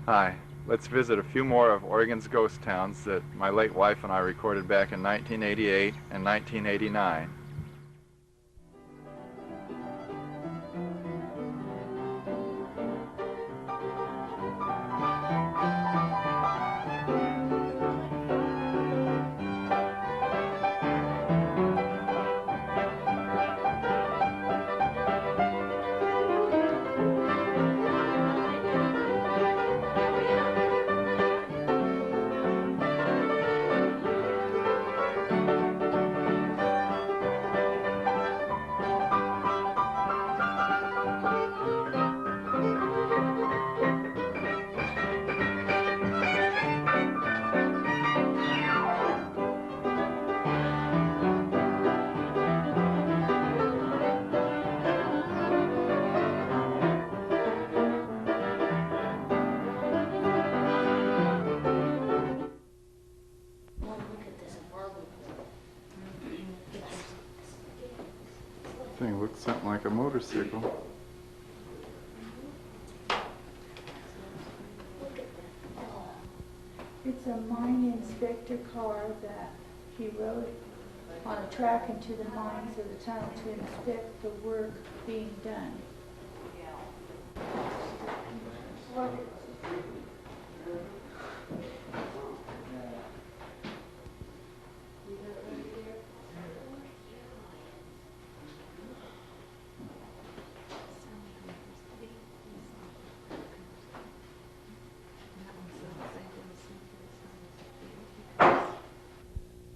Hi, let's visit a few more of Oregon's ghost towns that my late wife and I recorded back in 1988 and 1989. Thing looks something like a motorcycle. It's a mine inspector car that he rode on a track into the mines of the tunnel to inspect the work being done.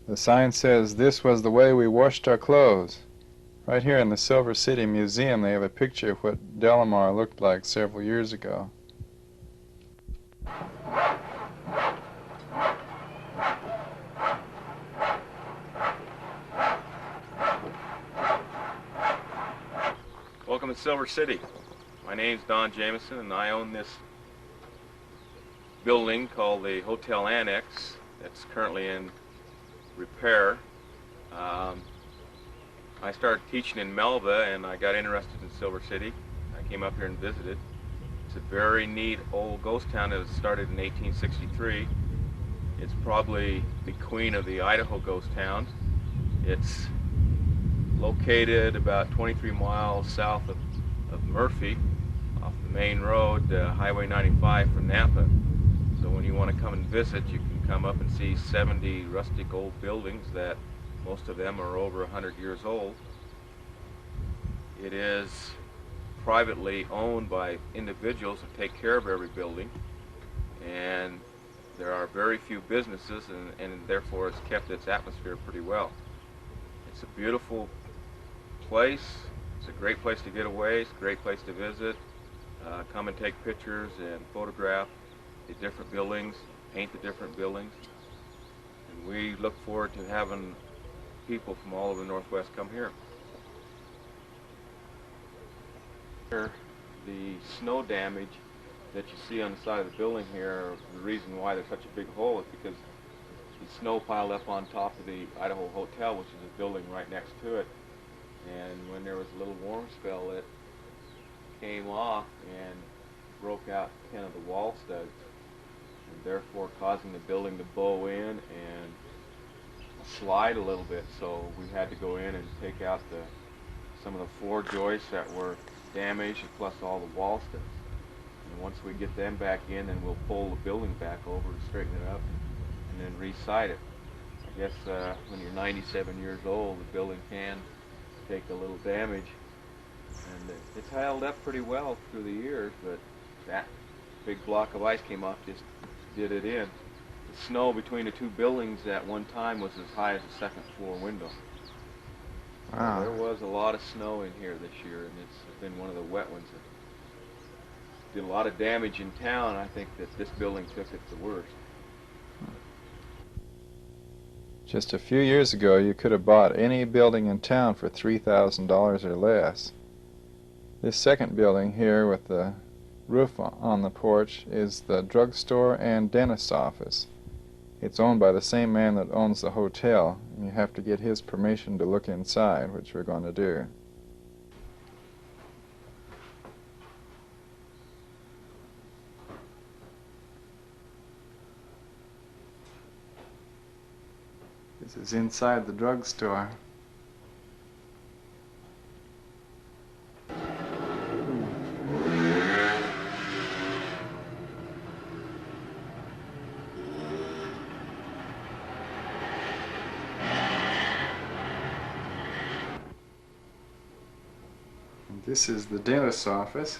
The sign says, "This was the way we washed our clothes." Right here in the Silver City Museum they have a picture of what Delamar looked like several years ago. Welcome to Silver City. My name's Don Jameson and I own this building called the Hotel Annex that's currently in repair. I started teaching in Melba and I got interested in Silver City. I came up here and visited. It's a very neat old ghost town that was started in 1863. It's probably the queen of the Idaho ghost towns. It's located about 23 miles south of Murphy off the main road, Highway 95 from Napa. So when you want to come and visit, you can come up and see 70 rustic old buildings that most of them are over 100 years old. It is privately owned by individuals who take care of every building, and there are very few businesses, and therefore it's kept its atmosphere pretty well. It's a beautiful place. It's a great place to get away. It's a great place to visit. Come and take pictures and photograph the different buildings, paint the different buildings. And we look forward to having people from all over the Northwest come here. The snow damage that you see on the side of the building here, the reason why there's such a big hole is because the snow piled up on top of the Idaho Hotel, which is a building right next to it. And when there was a little warm spell, it came off and broke out 10 of the wall studs, and therefore causing the building to bow in and slide a little bit. So we had to go in and take out some of the floor joists that were damaged, plus all the wall studs. And once we get them back in, then we'll pull the building back over and straighten it up and then re-side it. I guess when you're 97 years old, the building can take a little damage, and it's held up pretty well through the years, but that big block of ice came off, just did it in. The snow between the two buildings at one time was as high as the second floor window. Wow. So there was a lot of snow in here this year, and it's been one of the wet ones that did a lot of damage in town. I think that this building took it the worst. Just a few years ago, you could have bought any building in town for $3,000 or less. This second building here with the roof on the porch is the drugstore and dentist's office. It's owned by the same man that owns the hotel, and you have to get his permission to look inside, which we're going to do. This is inside the drugstore. And this is the dentist's office.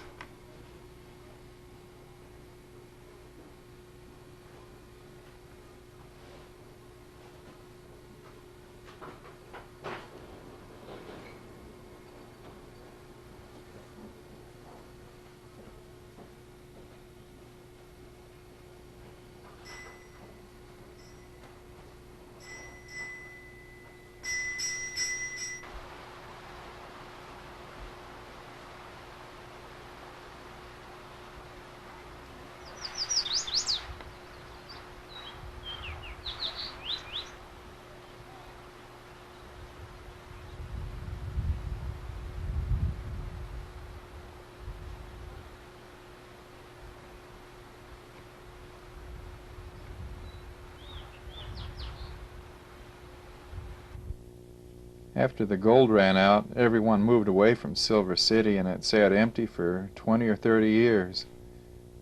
After the gold ran out, everyone moved away from Silver City, and it sat empty for 20 or 30 years.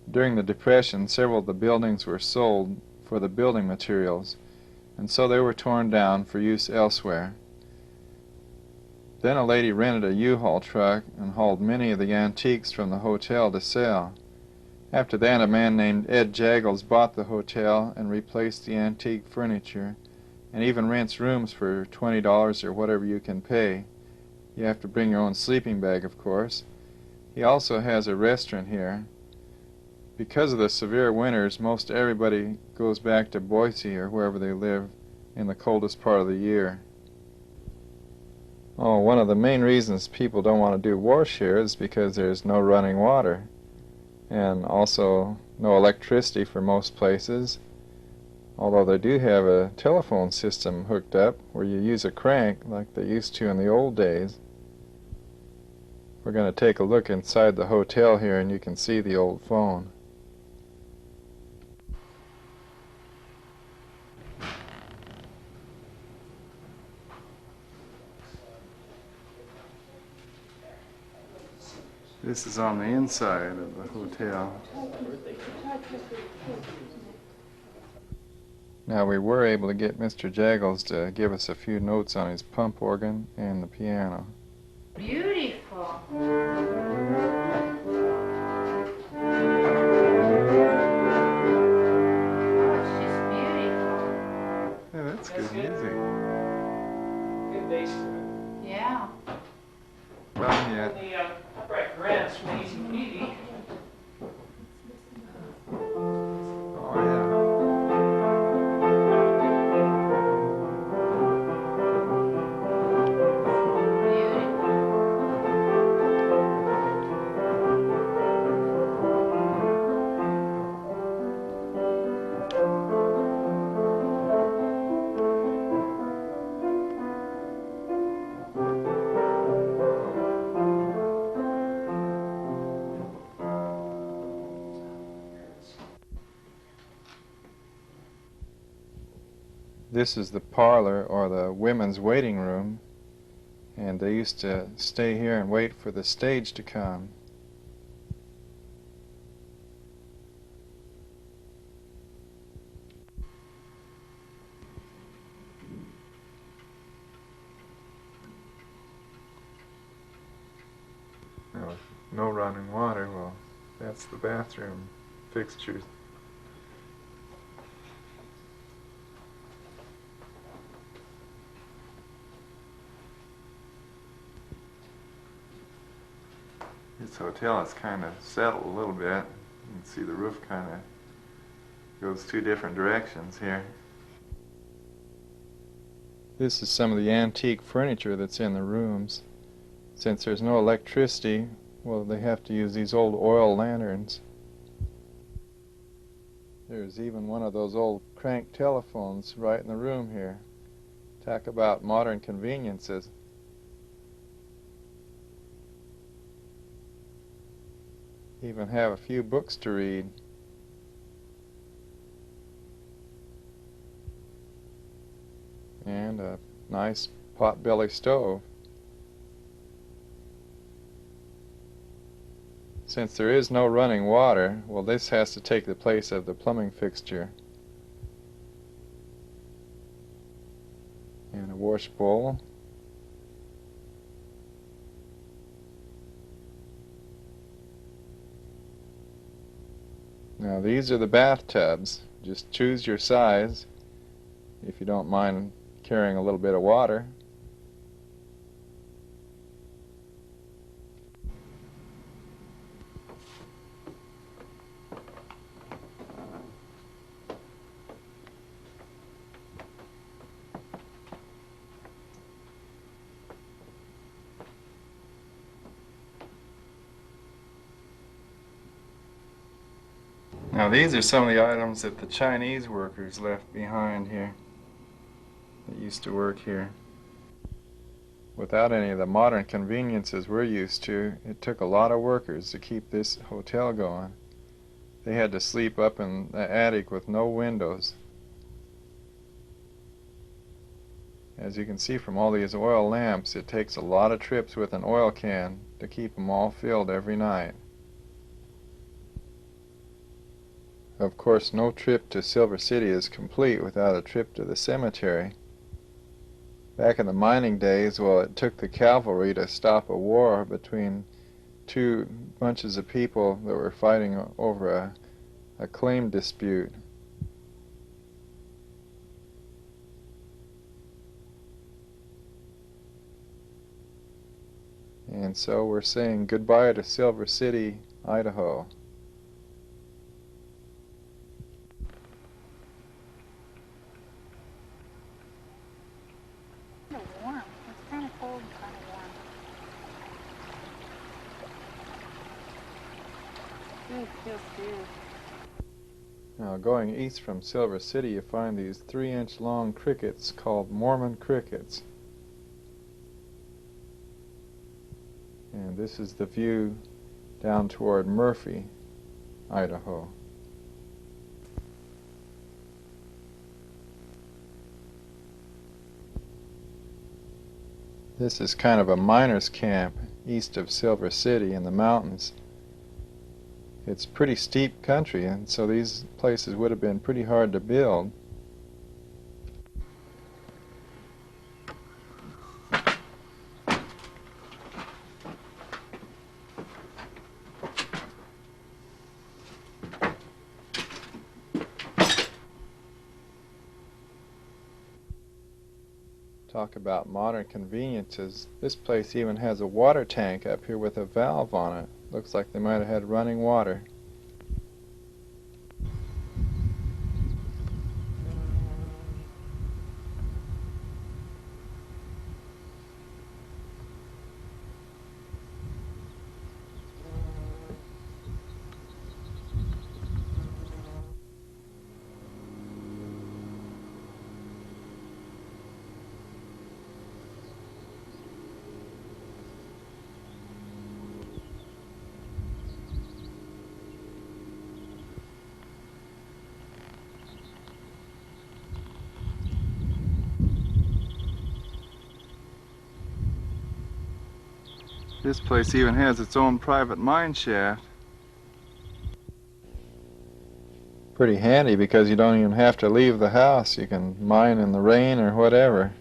During the Depression, several of the buildings were sold for the building materials, and so they were torn down for use elsewhere. Then a lady rented a U-Haul truck and hauled many of the antiques from the hotel to sell. After that, a man named Ed Jaggles bought the hotel and replaced the antique furniture, and even rents rooms for $20 or whatever you can pay. You have to bring your own sleeping bag, of course. He also has a restaurant here. Because of the severe winters, most everybody goes back to Boise or wherever they live in the coldest part of the year. Oh, one of the main reasons people don't want to do wash here is because there's no running water, and also no electricity for most places. Although they do have a telephone system hooked up where you use a crank like they used to in the old days. We're going to take a look inside the hotel here, and you can see the old phone. This is on the inside of the hotel. Now, we were able to get Mr. Jaggles to give us a few notes on his pump organ and the piano. Beautiful. Yeah, that's good music. Good bass for it. Yeah. Well, yeah. The upright grants from easy peasy. Oh, yeah. This is the parlor, or the women's waiting room, and they used to stay here and wait for the stage to come. Now, no running water, well, that's the bathroom fixtures. This hotel is kind of settled a little bit. You can see the roof kind of goes two different directions here. This is some of the antique furniture that's in the rooms. Since there's no electricity, well, they have to use these old oil lanterns. There's even one of those old crank telephones right in the room here. Talk about modern conveniences. Even have a few books to read. And nice potbelly stove. Since there is no running water, well, this has to take the place of the plumbing fixture. And a wash bowl. Now these are the bathtubs. Just choose your size if you don't mind carrying a little bit of water. Now these are some of the items that the Chinese workers left behind here that used to work here. Without any of the modern conveniences we're used to, it took a lot of workers to keep this hotel going. They had to sleep up in the attic with no windows. As you can see from all these oil lamps, it takes a lot of trips with an oil can to keep them all filled every night. Of course, no trip to Silver City is complete without a trip to the cemetery. Back in the mining days, well, it took the cavalry to stop a war between two bunches of people that were fighting over a claim dispute. And so we're saying goodbye to Silver City, Idaho. Warm. It's kind of cold and kind of warm. It feels good. Now, going east from Silver City, you find these 3-inch long crickets called Mormon Crickets. And this is the view down toward Murphy, Idaho. This is kind of a miner's camp east of Silver City in the mountains. It's pretty steep country, and so these places would have been pretty hard to build. Talk about modern conveniences. This place even has a water tank up here with a valve on it. Looks like they might have had running water. This place even has its own private mine shaft. Pretty handy because you don't even have to leave the house. You can mine in the rain or whatever.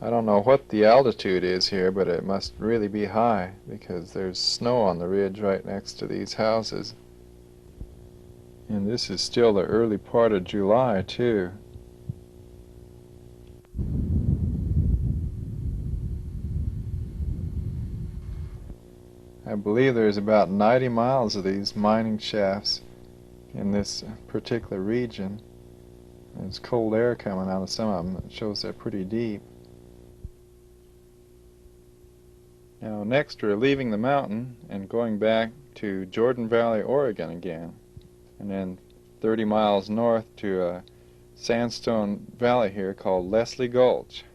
I don't know what the altitude is here, but it must really be high because there's snow on the ridge right next to these houses. And this is still the early part of July, too. I believe there's about 90 miles of these mining shafts in this particular region. There's cold air coming out of some of them. It shows they're pretty deep. Now next we're leaving the mountain and going back to Jordan Valley, Oregon again, and then 30 miles north to a sandstone valley here called Leslie Gulch.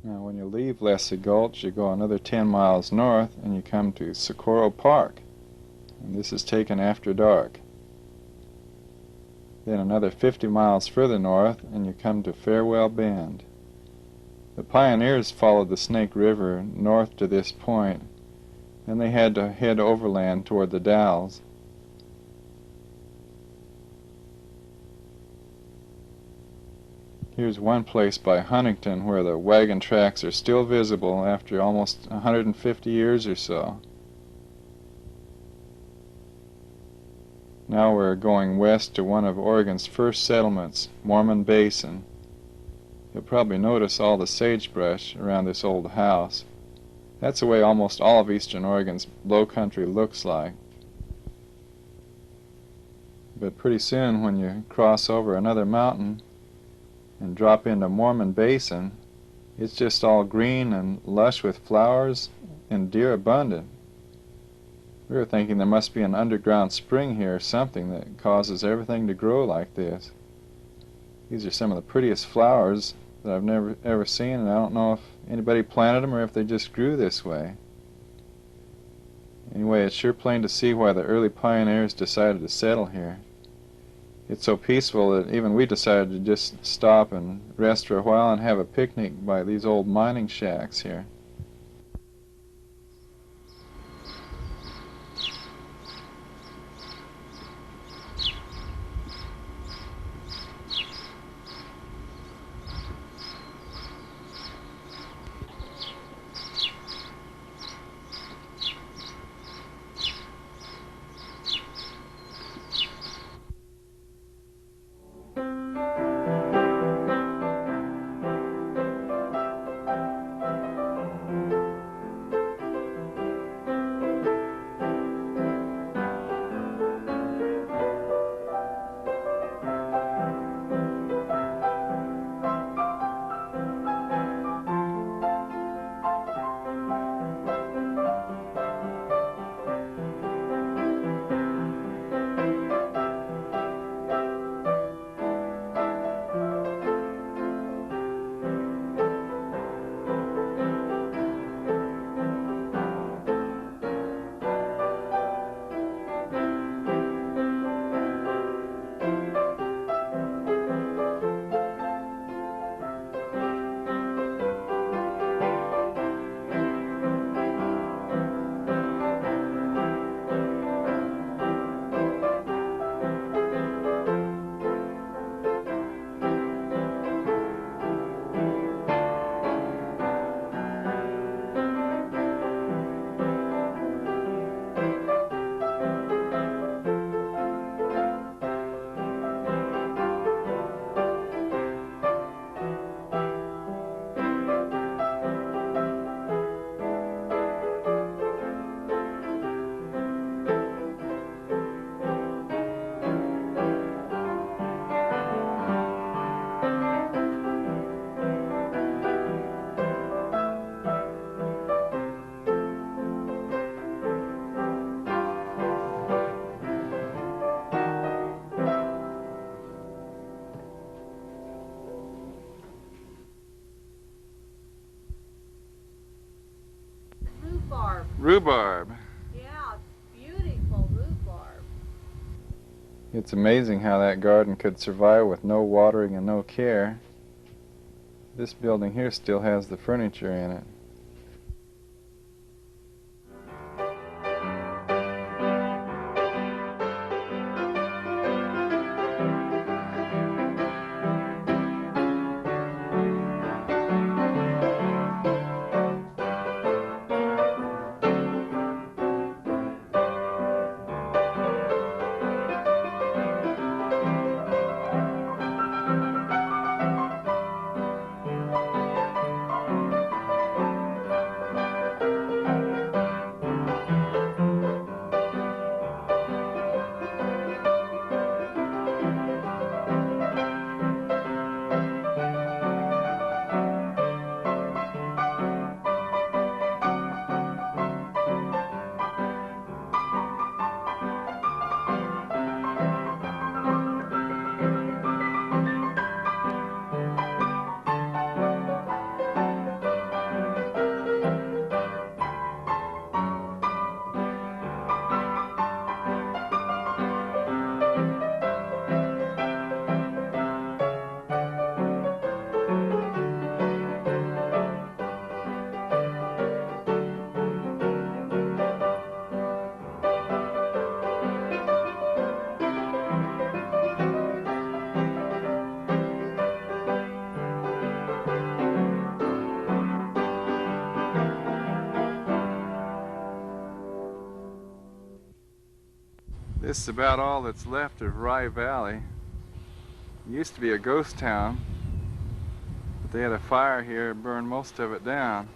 Now when you leave Leslie Gulch, you go another 10 miles north and you come to Socorro Park. And this is taken after dark. Then another 50 miles further north and you come to Farewell Bend. The pioneers followed the Snake River north to this point, and they had to head overland toward the Dalles. Here's one place by Huntington where the wagon tracks are still visible after almost 150 years or so. Now we're going west to one of Oregon's first settlements, Mormon Basin. You'll probably notice all the sagebrush around this old house. That's the way almost all of eastern Oregon's low country looks like. But pretty soon when you cross over another mountain and drop into Mormon Basin, it's just all green and lush with flowers and deer abundant. We were thinking there must be an underground spring here or something that causes everything to grow like this. These are some of the prettiest flowers that I've never ever seen, and I don't know if anybody planted them or if they just grew this way. Anyway, it's sure plain to see why the early pioneers decided to settle here. It's so peaceful that even we decided to just stop and rest for a while and have a picnic by these old mining shacks here. rhubarb. Yeah, beautiful rhubarb. It's amazing how that garden could survive with no watering and no care. This building here still has the furniture in it. This is about all that's left of Rye Valley. It used to be a ghost town, but they had a fire here and burned most of it down.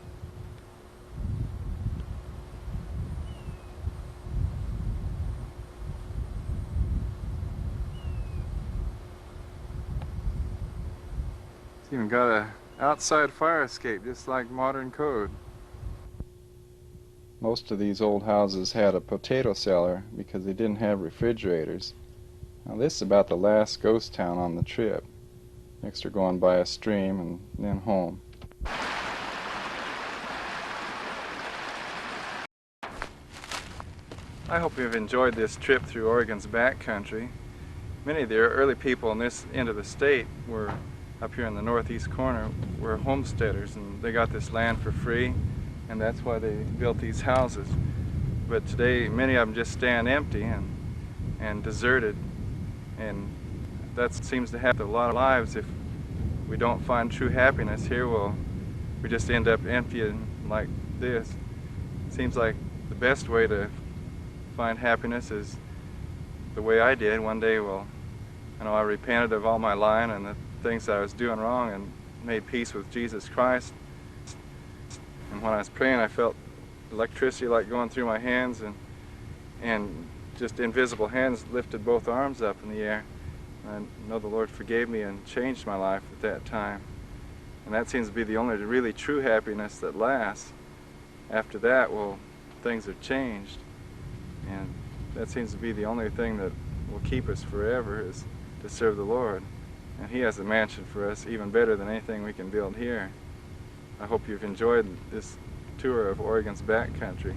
It's even got an outside fire escape, just like modern code. Most of these old houses had a potato cellar because they didn't have refrigerators. Now this is about the last ghost town on the trip. Next we're going by a stream and then home. I hope you've enjoyed this trip through Oregon's backcountry. Many of the early people in this end of the state were up here in the northeast corner were homesteaders, and they got this land for free, and that's why they built these houses. But today many of them just stand empty and deserted, and that seems to happen to a lot of lives. If we don't find true happiness here, we just end up empty and like this. It seems like the best way to find happiness is the way I did. One day, I repented of all my lying and the things that I was doing wrong and made peace with Jesus Christ. And when I was praying, I felt electricity like going through my hands, and just invisible hands lifted both arms up in the air. And I know the Lord forgave me and changed my life at that time. And that seems to be the only really true happiness that lasts. After that, things have changed. And that seems to be the only thing that will keep us forever, is to serve the Lord. And He has a mansion for us even better than anything we can build here. I hope you've enjoyed this tour of Oregon's backcountry.